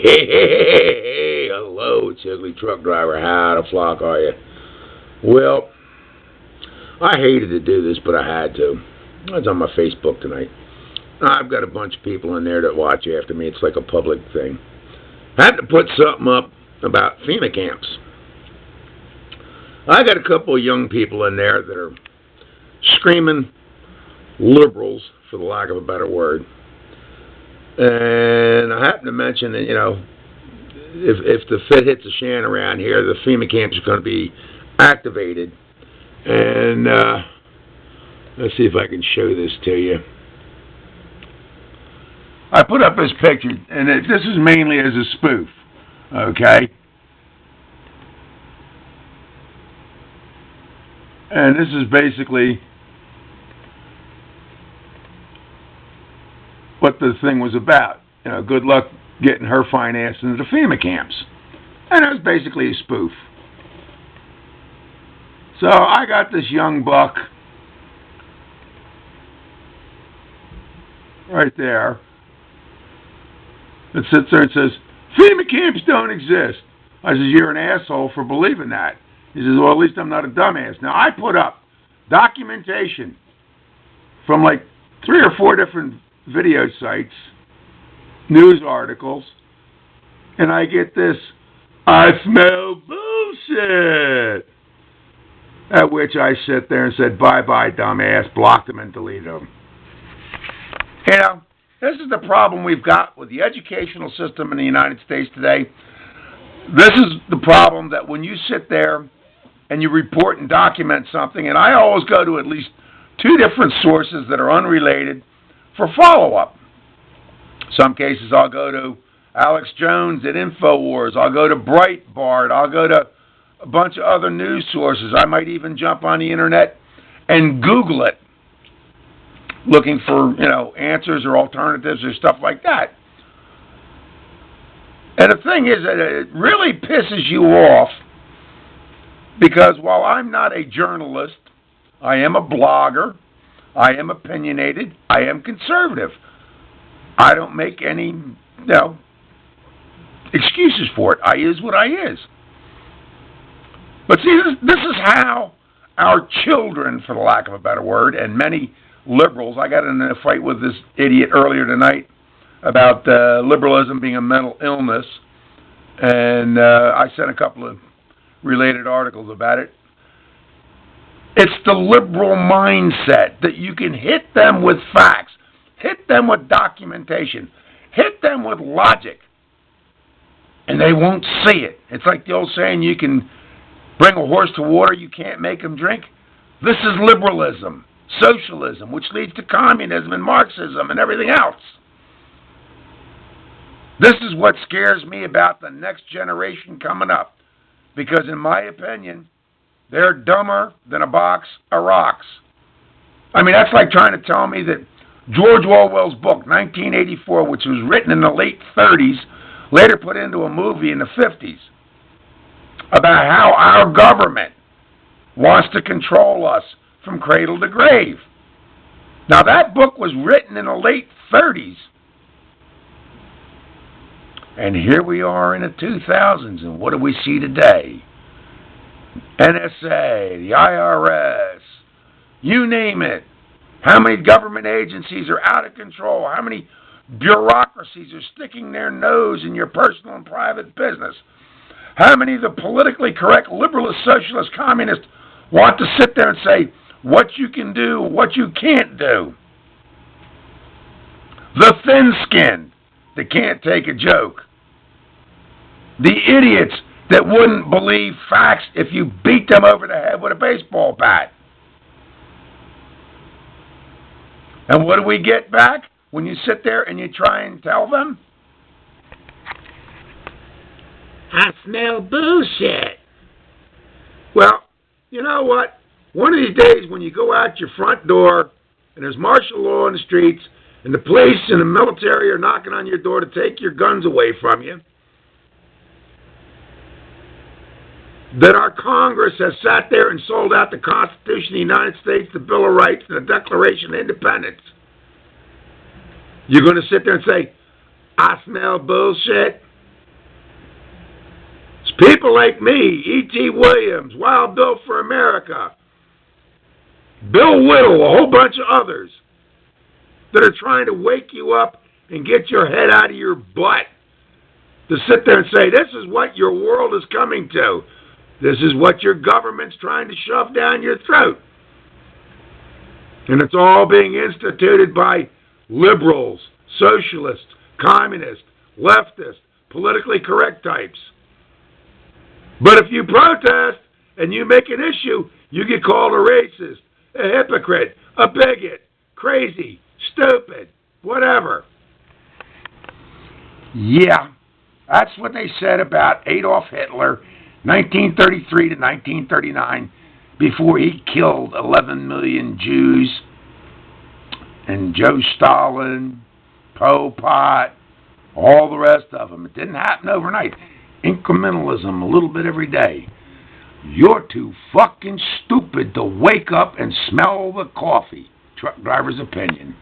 Hey, hello, it's the ugly truck driver. How the flock are you? Well, I hated to do this, but I had to. It's on my Facebook tonight. I've got a bunch of people in there that watch after me. It's like a public thing. I had to put something up about FEMA camps. I got a couple of young people in there that are screaming liberals, for the lack of a better word. And I happen to mention that, if the fit hits the shan around here, the FEMA camps are going to be activated. And let's see if I can show this to you. I put up this picture, and this is mainly as a spoof, okay? And this is basically what the thing was about. Good luck getting her financed into the FEMA camps. And it was basically a spoof. So I got this young buck right there that sits there and says, FEMA camps don't exist. I says, you're an asshole for believing that. He says, well, at least I'm not a dumbass. Now, I put up documentation from like 3 or 4 different video sites, news articles, and I get this, I smell bullshit. At which I sit there and said, bye-bye, dumbass, blocked them and deleted them. This is the problem we've got with the educational system in the United States today. This is the problem that when you sit there and you report and document something, and I always go to at least 2 different sources that are unrelated for follow-up. Some cases I'll go to Alex Jones at InfoWars. I'll go to Breitbart. I'll go to a bunch of other news sources. I might even jump on the internet and Google it, looking for, answers or alternatives or stuff like that. And the thing is that it really pisses you off because while I'm not a journalist, I am a blogger, I am opinionated, I am conservative. I don't make any, excuses for it. I is what I is. But see, this is how our children, for the lack of a better word, and many liberals, I got in a fight with this idiot earlier tonight about liberalism being a mental illness, and I sent a couple of related articles about it. It's the liberal mindset that you can hit them with facts, hit them with documentation, hit them with logic, and they won't see it. It's like the old saying, you can bring a horse to water, you can't make him drink. This is liberalism, socialism, which leads to communism and Marxism and everything else. This is what scares me about the next generation coming up, because in my opinion, they're dumber than a box of rocks. I mean, that's like trying to tell me that George Orwell's book, 1984, which was written in the late 30s, later put into a movie in the 50s, about how our government wants to control us from cradle to grave. Now, that book was written in the late 30s. And here we are in the 2000s, and what do we see today? NSA, the IRS, you name it. How many government agencies are out of control? How many bureaucracies are sticking their nose in your personal and private business? How many of the politically correct liberalist, socialist, communists want to sit there and say what you can do, what you can't do? The thin-skinned that can't take a joke. The idiots that wouldn't believe facts if you beat them over the head with a baseball bat. And what do we get back when you sit there and you try and tell them? I smell bullshit. Well, you know what? One of these days when you go out your front door and there's martial law in the streets and the police and the military are knocking on your door to take your guns away from you, that our Congress has sat there and sold out the Constitution of the United States, the Bill of Rights, and the Declaration of Independence, you're going to sit there and say, I smell bullshit? people like me, E.T. Williams, Wild Bill for America, Bill Whittle, a whole bunch of others that are trying to wake you up and get your head out of your butt to sit there and say, this is what your world is coming to. This is what your government's trying to shove down your throat. And it's all being instituted by liberals, socialists, communists, leftists, politically correct types. But if you protest and you make an issue, you get called a racist, a hypocrite, a bigot, crazy, stupid, whatever. Yeah, that's what they said about Adolf Hitler, 1933 to 1939, before he killed 11 million Jews, and Joe Stalin, Pol Pot, all the rest of them. It didn't happen overnight. Incrementalism, a little bit every day. You're too fucking stupid to wake up and smell the coffee. Truck driver's opinion.